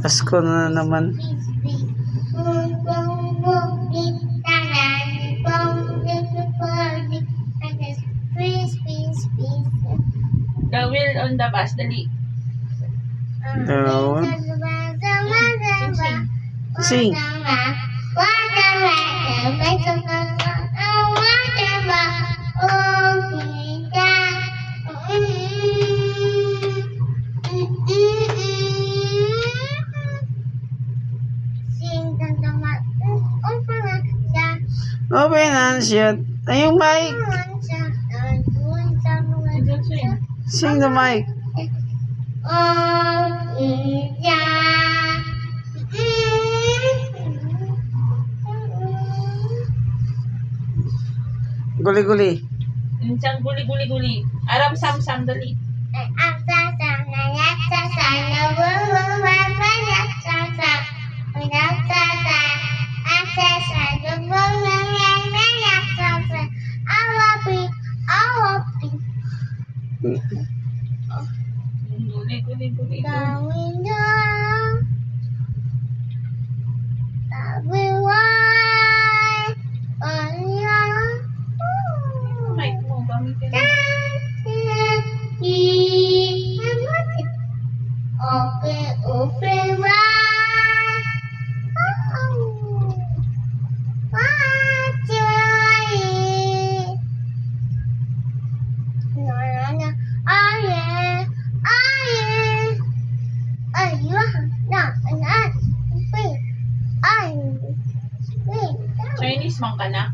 Pasko na naman. The wheel on the bus, dali. Down. Sing, sing. Sing. Open and shut. Ayong mic. Sing the mic. Guli-guli. Insang guli-guli-guli. Aram sam-sam, dali. Guli-guli-guli. Mic mo, gamitin mo. Chinese man ka na?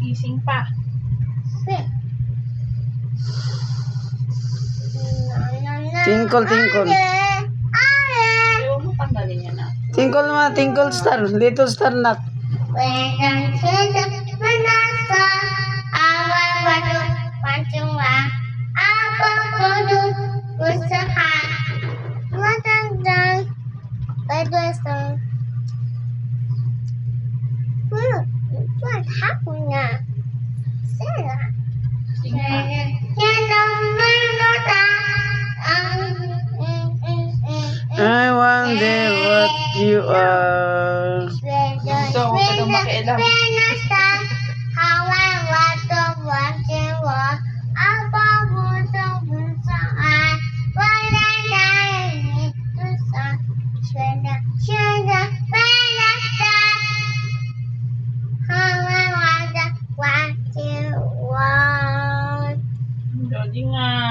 Ising pa. Tinkle, tinkle. Ayaw mo tanggalin yan na. Tinkle ma, tinkle star. Little star knock. What happened now? Sarah. Sing pa. I wonder what you are. Ito, huwag ka daw makialam. Dodi nga.